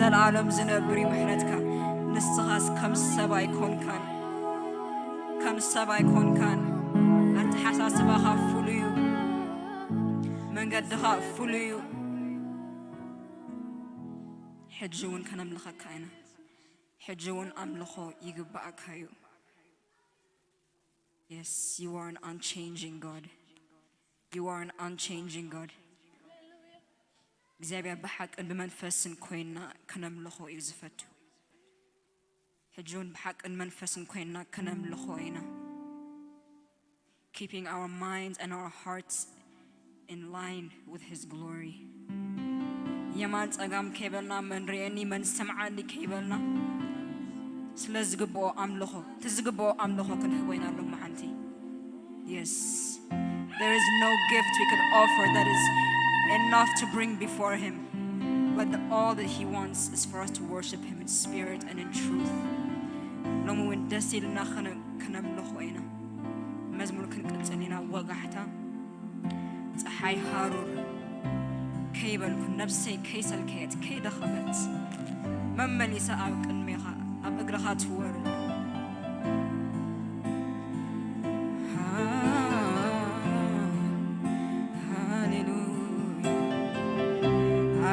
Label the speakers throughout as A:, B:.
A: زلعالم زنبري محنتك نسخاس كم سبا يكون كان أتحساس بخا فليو من قد خا فليو حجون كان أملخا كاينة حجون أملخو يقبع كايو. Yes, you are an unchanging God. You are an unchanging God. እግዚአብሔር በሐቅ በመንፈስን ኮይና ከነምልኾ ይዝፈቱ ሕጁን በሐቅን መንፈስን ኮይና ከነምልኾ ኢና keeping our minds and our hearts in line with his glory የማን ጸጋም ከይበልና መንሪአኒ መን ሰምዓኒ ከይበልና ስለዝግቦ አምልኾ ትዝግቦ አምልኾ ክንህወይናሎ ማሐንቲ. Yes, there is no gift we could offer that is enough to bring before him, but all that he wants is for us to worship him in spirit and in truth. لما وندسيلنا كنملخوينا مزمور كنقصلينا وقحتا ፀሐይ ሃሩር ከይበልኩ ነፍሰይ ከይሰልከት ከይደኸበት መመሊሳ ኣብ ቅድሜኻ ኣብ እግርኻ ትወርድ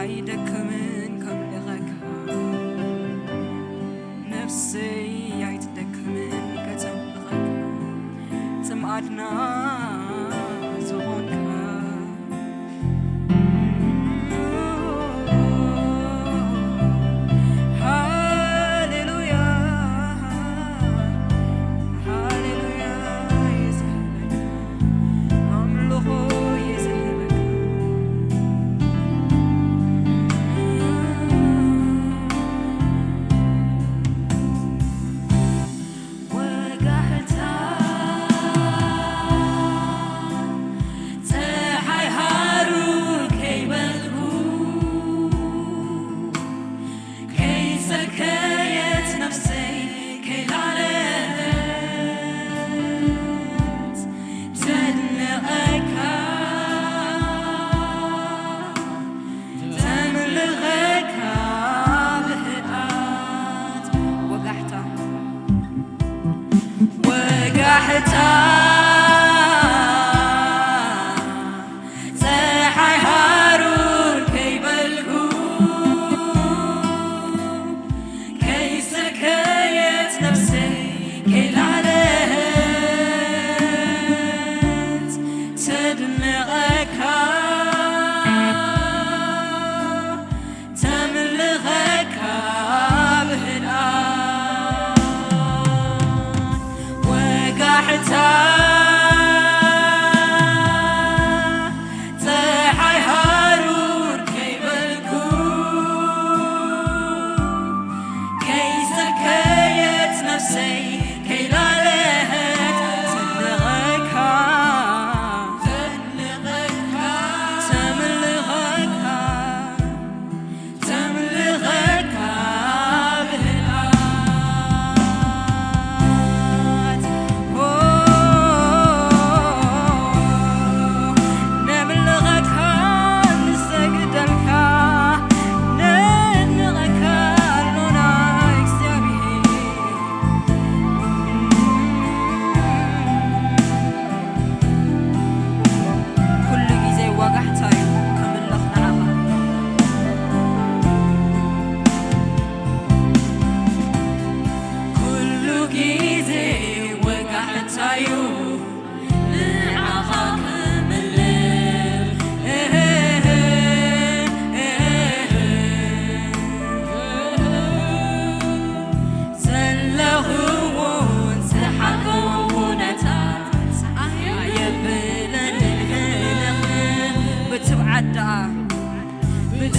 A: አይደክምን ከምልኸካ ነፍሰይ አይትደክምን ከጸምልኸካ ጽምአድና ዝኾንካ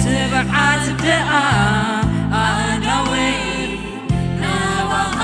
A: ስብዓት ደኣ ኣእዳወይ ናባኻ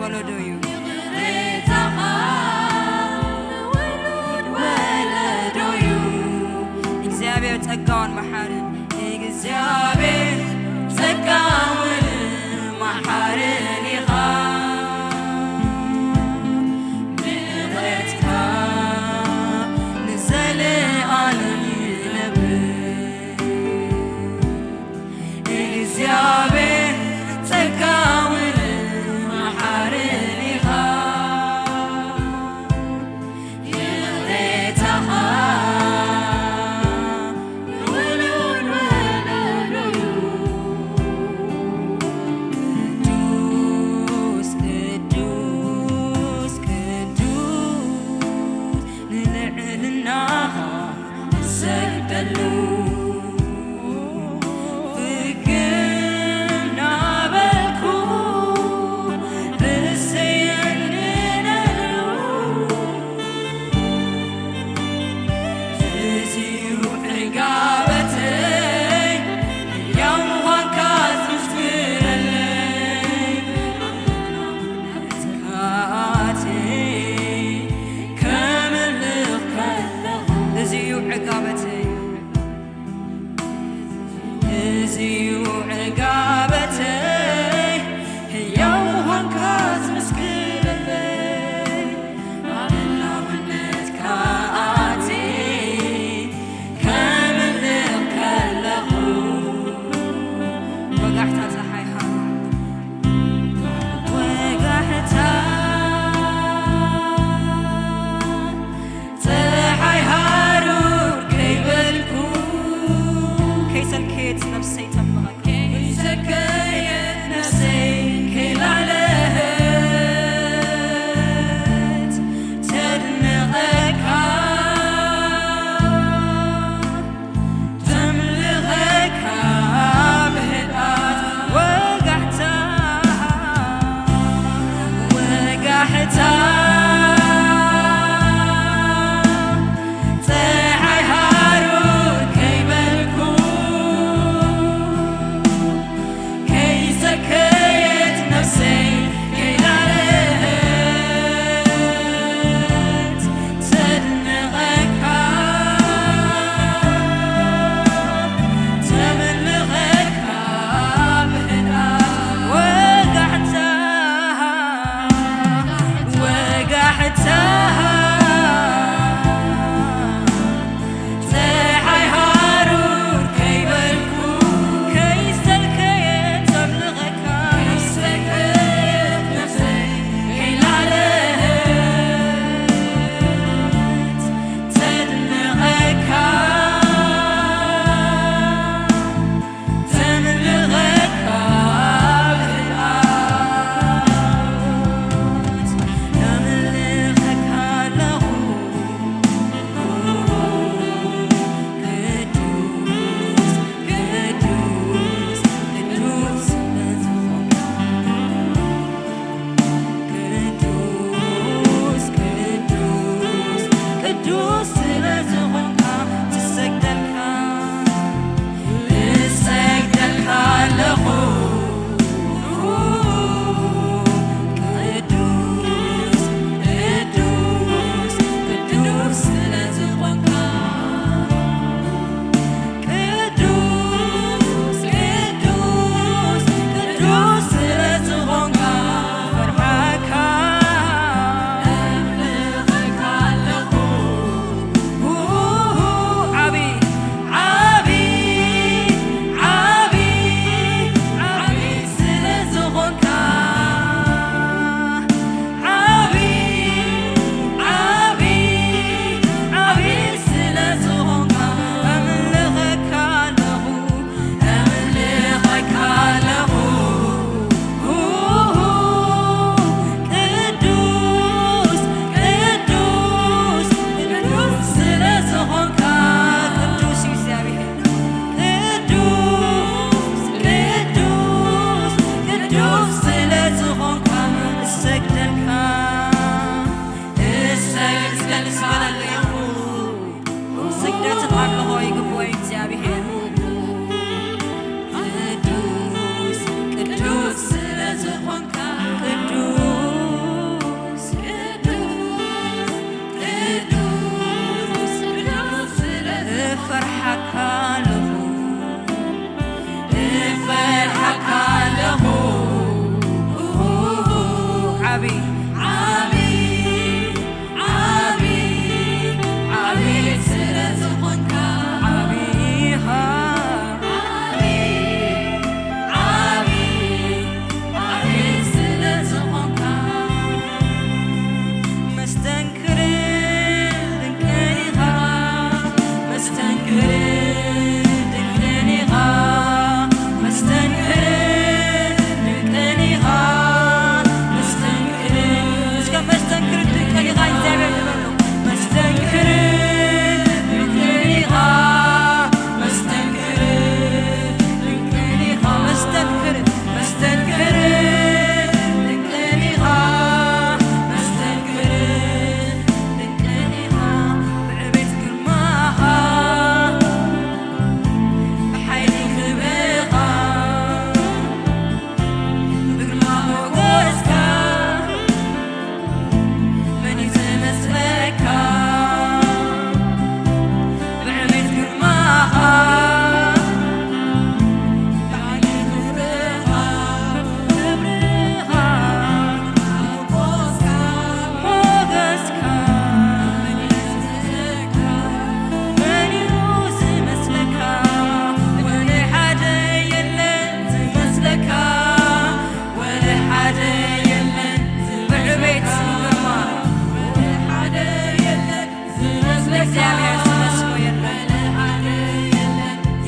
A: ወለዶዩ እግዚአብሔር ጸጋውን መሐርን እግዚአብሔር ጸጋውን መሐርን ይኻ ምሕረትካ ንዘለዓለም ይነብር እግዚአብሔር ጸጋውን መሐርን ይኻ ምሕረትካ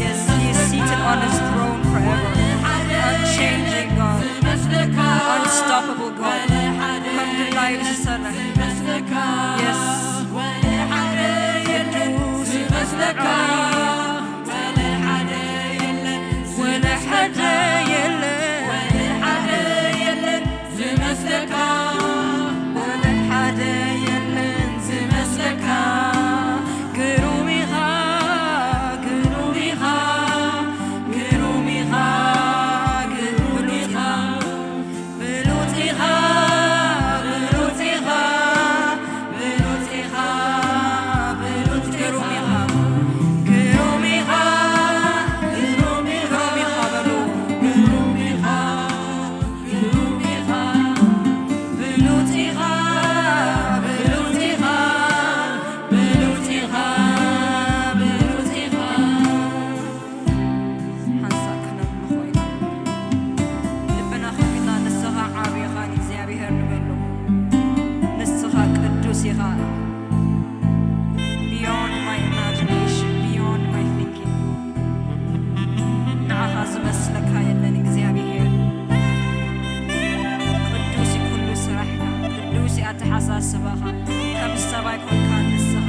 A: Yes, He is seated on His throne forever. Unchanging God. Unstoppable God. Come to life, Son. Yes. Beyond my imagination, beyond my thinking. ንዓኻ ዝመስለካ የለን እግዚአብሔር ቅዱስ ኩሉ ስራሕካ ቅዱስ ኣተሓሳስባኻ ከም ሰባይ ኮንካ ንስኻ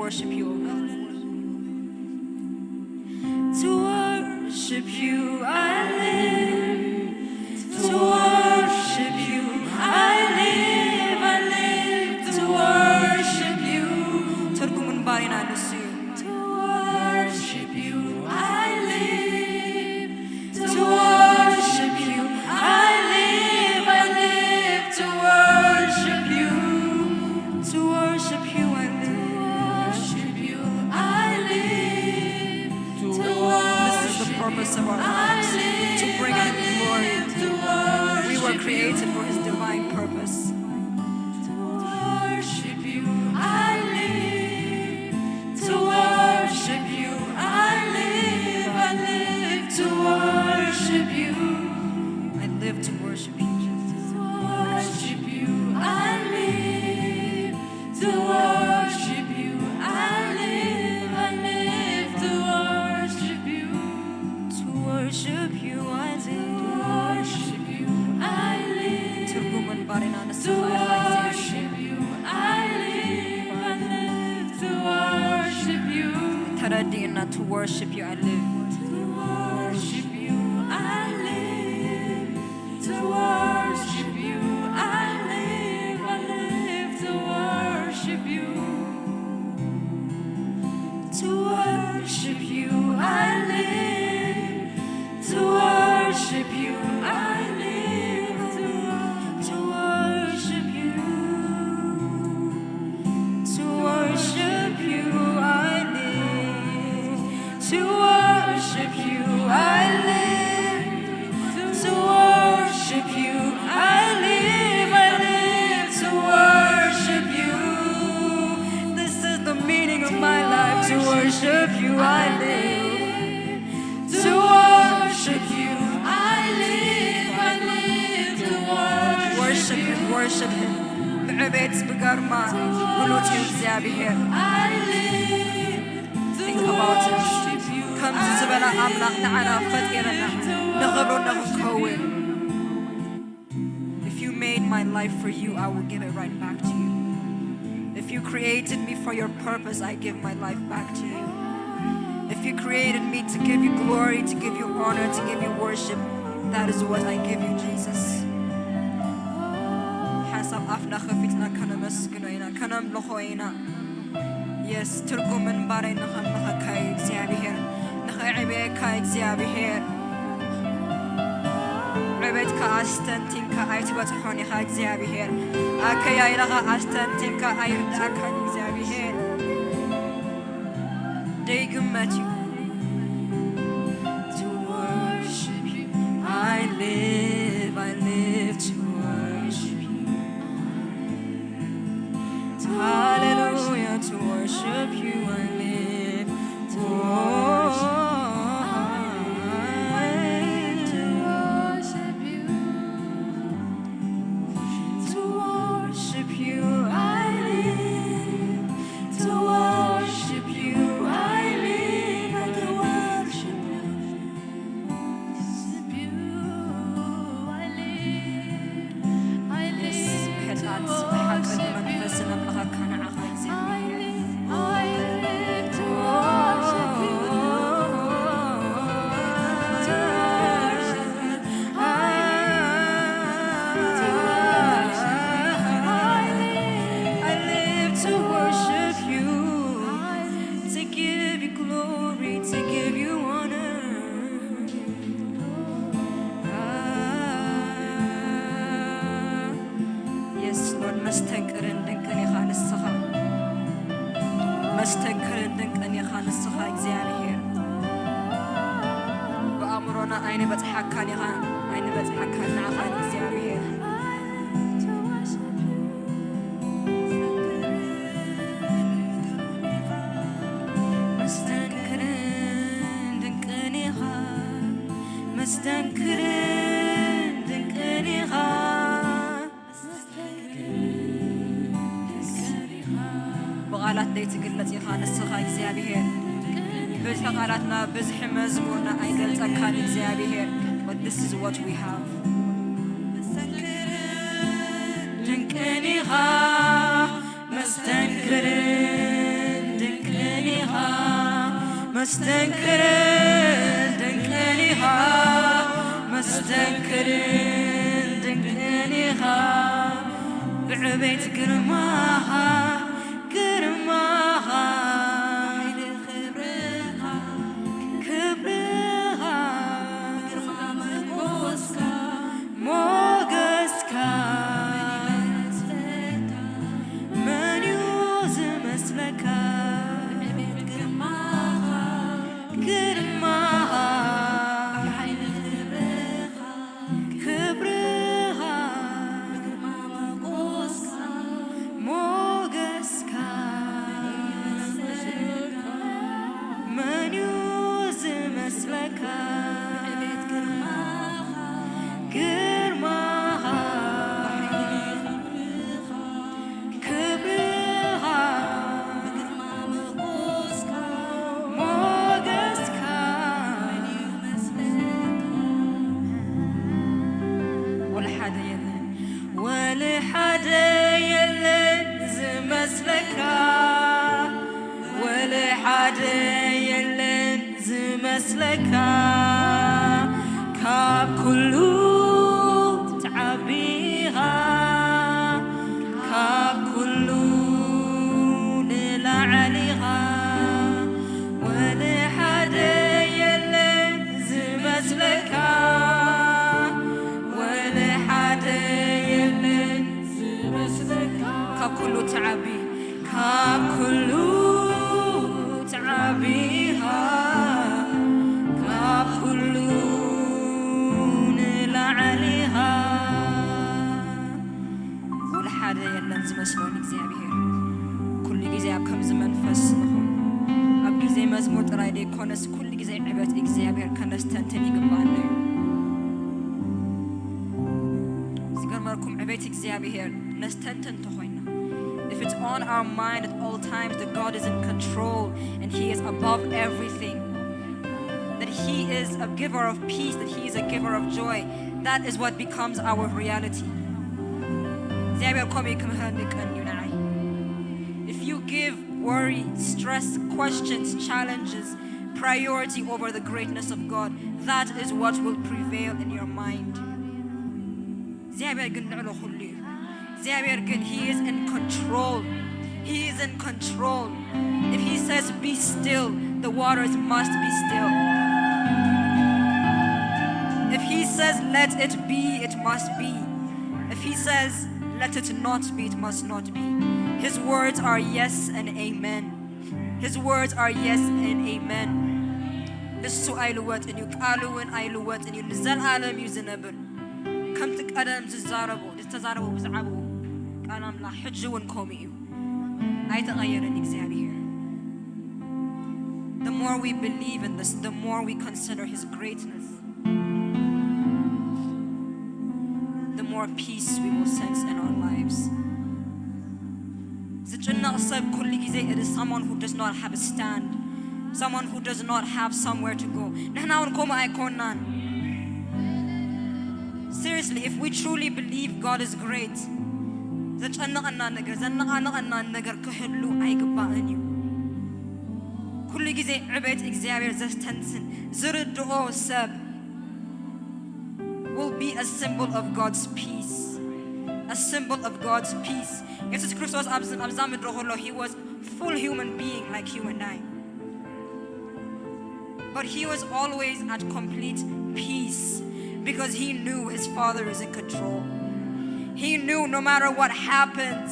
A: worship you, O God.
B: To worship you I live. To worship you I live. I live to worship you.
A: ትርጉሙን ባሪና ንሱ
B: To worship you I live. To worship you I live. I live to worship you.
A: To worship you I live.
B: Worship you I live. To
A: This is the purpose of our lives, to bring Him glory. We were created for His divine purpose.
B: To worship you I live. To worship you I live. I live to worship you.
A: I live to worship you, Jesus.
B: To worship you I live. To worship you I live. I live to worship you.
A: To worship you I live.
B: Worship you I live.
A: ትርጉሙን ባሪና ንሱ
B: To worship you I live. I live to worship you.
A: ተረዲእና to worship you I live.
B: To worship you I live. To worship you I live. I live to worship you. To worship you I live. To worship you I live. To worship you.
A: To worship you I live. To worship you I live.
B: To worship you I live. I live to worship you.
A: This is the meaning of my life. To worship you I live.
B: To worship you I live. I live to
A: Worship Him, worship Him. ብዕቤት ብገርማ ጉሉት እዩ እግዚአብሔር።
B: I live to
A: Think about it.
B: worship you.
A: ከምዚ ዝበለ ኣምላኽ ንዓና ፈጢረና ንኽብሮ ንኽንከውን። If you made my life for you, I will give it right back to you. If you created me for your purpose, I give my life back to you. If you created me to give you glory, to give you honor, to give you worship, that is what I give you, Jesus. ሓሳብ ኣፍና ኸፊትና ከነመስግኖ ኢና ከነምልኾ ኢና። Yes, ትርጉምን ባረይ ንኸምልኸካ እግዚአብሔር ንኸዕብየካ እግዚአብሔር ዕቤትካ ኣስተንቲንካ ኣይትበፅሖን ኢኻ እግዚአብሔር ኣከያይለኻ ኣስተንቲንካ ኣይርድኣካን እግዚአብሔር ደይግመት እዩ
B: To worship you
A: I live to worship you. Hallelujah, to worship you I live. To
B: worship you. To worship you I live. To worship you I live. To worship you. Worship you I live. I live to
A: ሕድኣት
B: worship
A: ብሓቅን መንፈስን ኣምልኸካ ንዓኻ እግዚአብሔር
B: I live to worship you. To worship you. I live to worship you.
A: I live to worship you,
B: I live
A: to give you glory, to give you honor. Yes, Lord, መስተንክርን ድንቅን ኢኻ ንስኻ መስተንክርን ድንቅን ኢኻ ንስኻ እግዚአብሔር ብኣእምሮና ኣይንበፅሓካን ኢኻ ኣይንበፅሓካን ንዓኻ እግዚአብሔር
B: to worship you.
A: መስተንክርን ድንቅን ኢኻ መስተንክርን ድንቅን ኢኻ ብቓላት ዘይትግለጽ ኢኻ ንስኻ እግዚአብሔር ብዙሕ ቃላትና ብዙሕ መዝሙርና ኣይገልጸካን እግዚአብሔር but this is what we have መስተንክርን ድንቅን ኢኻ መስተንክርን ድንቅን
B: مستنكر دنكنيها مستنكر دنكنيها بعبيت قرماها قرماها كبرها موقسكا من يوز مسلكا قرماها كبرها موقسكا من يوز مسلكا قرماها كبرها موقسكا ولا حدا يلن زمسلكا ولا حدا يلن زمسلكا كاب كلو تعبيها كاب كلو نلعليها ولا حدا يلن زمسلكا ولا حدا يلن زمسلكا كاب كلو تعبي كاب كلو تعبيها كاب كلو نلعليها ولا حدا يلن زمسلون እግዚአብሔር كل ጊዜ ኣብ ከም ዝመንፈስ ንኹን ኣብ ጊዜ መዝሙር ጥራይ ደይኮነስ ኩሉ ጊዜ ዕበት እግዚአብሔር ከነስተንትን ይግባን እዩ ዝገርመኩም ዕበት እግዚአብሔር ነስተንትን ተኾይና if it's on our mind at all times that God is in control and he is above everything that he is a giver of peace that he is a giver of joy that is what becomes our reality እግዚአብሔር ቆም ይክምህንቀን ይናይ if you give worry stress questions challenges priority over the greatness of God that is what will prevail in your mind እግዚአብሔር ግን ንዕሎ ሁሉ እግዚአብሔር ግን he is in control he is in control if he says be still the waters must be still if he says let it be it must be if he says let it not be it must not be his words are yes and amen his words are yes and amen እሱ አይልወጥን እዩ ቃሉን አይልወጥን እዩ ንዘላለም እዩ ዝነብር ከምቲ ቀደም ዝዛረቡ ዝተዛረቡ ብዛዕባኡ ቃላምላ ሕጅውን ከምኡ እዩ አይተቀየረን እግዚአብሔር the more we believe in this the more we consider his greatness the more peace we will sense in our lives ዝጭነቅ ሰብ ኩሉ ጊዜ it is someone who does not have a stand someone who does not have somewhere to go ንሕና እውን ከምኡ ኣይኮናን seriously if we truly believe God is great ዘጨነቀና ነገር ዘነቃነቀና ነገር ክህሉ አይግባእን እዩ ኩሉ ጊዜ ዕበት እግዚአብሔር ዘስተንትን ዝርድኦ ሰብ will be a symbol of God's peace a symbol of God's peace Jesus Christ he was full human being like you and I but he was always at complete peace because he knew his Father is in control he knew no matter what happens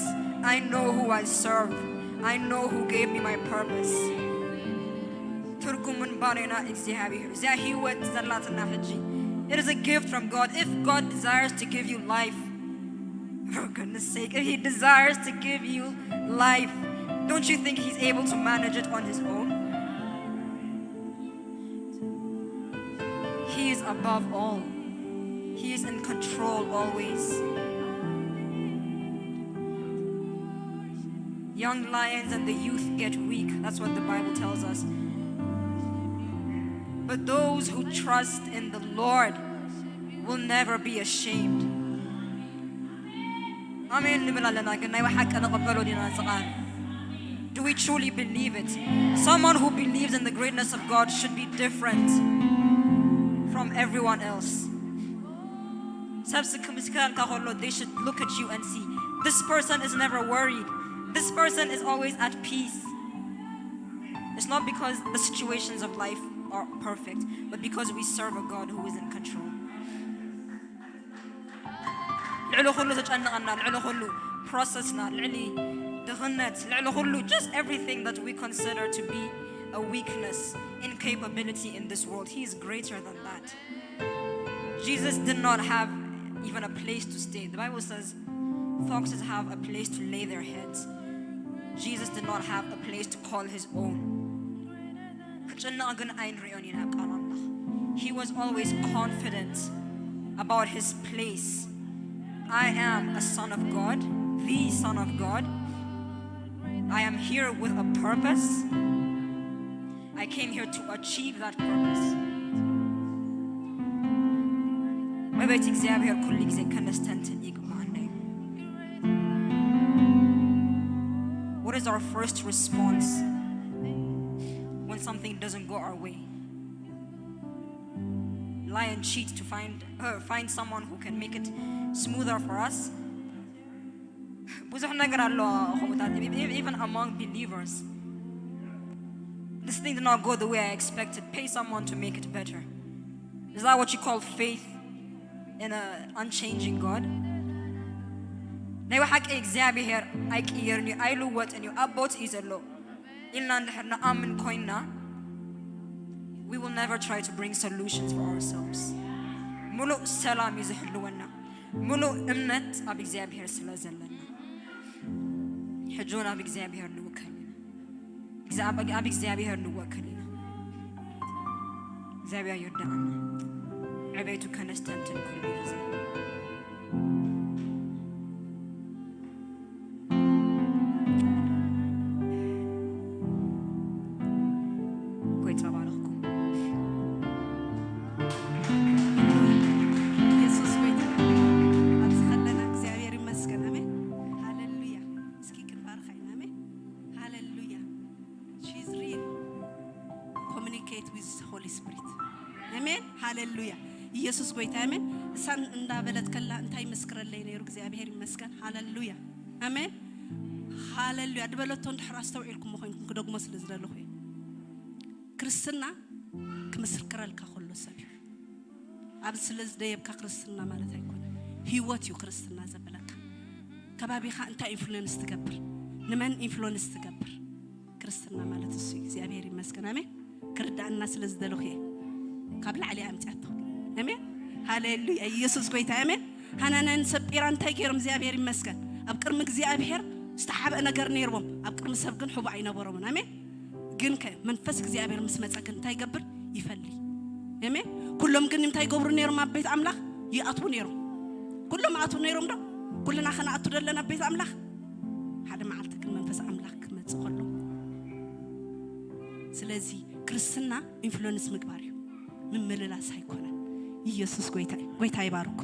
B: I know who I serve I know who gave me my purpose ትርጉምን ባሬና እግዚአብሔር እዚያ ህይወት ዘላትና ሕጂ it is a gift from God if God desires to give you life for goodness sake if he desires to give you life don't you think he's able to manage it on his own he is above all he is in control always young lions and the youth get weak that's what the Bible tells us but those who trust in the Lord will never be ashamed amen do we truly believe it? Someone who believes in the greatness of God should be different from everyone else. They should look at you and see, this person is never worried. This person is always at peace. It's not because the situations of life are perfect, but because we serve a God who is in control. Just everything that we consider to be a weakness, incapability in this world, He is greater than that. Jesus did not have even a place to stay. The Bible says foxes have a place to lay their heads. Jesus did not have a place to call His own. He was always confident about His place. I am a son of God, the Son of God. I am here with a purpose. I came here to achieve that purpose. What is our first response when something doesn't go our way? Lie and cheat to find someone who can make it smoother for us. Even among believers, this thing did not go the way I expected. Pay someone to make it better. Is that what you call faith in an unchanging God? We will never try to bring solutions for ourselves. ሙሉ እምነት ኣብ እግዚአብሔር ስለዘለና ሕጆና ኣብ እግዚአብሔር ንወከል እግዚአብሔር ይርዳና ዕቤቱ ከነስተንትን ኩሉ ጊዜ
C: ሃሌሉያ ኢየሱስ ጎይታ አሜን እሳን እንዳበለት ከላ እንታይ መስክረለይ ነይሩ እግዚአብሔር ይመስገን ሃሌሉያ አሜን ሃሌሉያ ድበለቶ እንድሕራስተው ኢልኩም ኮይንኩም ከደግሞ ስለዝደለኹ ክርስትና ክመስክረልካ ከሎ ሰብ ኣብ ስለዝደየብካ ክርስትና ማለት አይኮን ህይወት ዩ ክርስትና ዘበለካ ከባቢኻ እንታይ ኢንፍሉዌንስ ትገብር ንመን ኢንፍሉዌንስ ትገብር ክርስትና ማለት እሱ እግዚአብሔር ይመስገን አሜን ክርዳና ስለዝደለኹ ካብ ላዕሊ ኣምጻቶ አሜን ሃሌሉያ ኢየሱስ ጎይታ አሜን ሃናናን ሰጲራ እንታይ ገይሮም እግዚአብሔር ይመስገን ኣብ ቅድሚ እግዚአብሔር ዝተሓበ ነገር ነይሮም ኣብ ቅድሚ ሰብ ግን ሕቡ ኣይነበሮም አሜን ግን መንፈስ እግዚአብሔር ምስ መጻ ግን እንታይ ገብር ይፈልይ አሜን ኩሎም ግን እንታይ ገብሩ ነይሮም ኣብ ቤት ኣምላኽ ይኣትው ነይሮም ኩሎም ኣትው ነይሮም ዶ ኩልና ኸናኣቱ ደለና ቤት ኣምላኽ ሓደ መዓልቲ ግን መንፈስ ኣምላኽ ክመጽእ ከሎ ስለዚ ክርስትና ኢንፍሉዌንስ ምግባር እዩ ምምልላስ አይኮነ ኢየሱስ ጎይታ ይባርኩ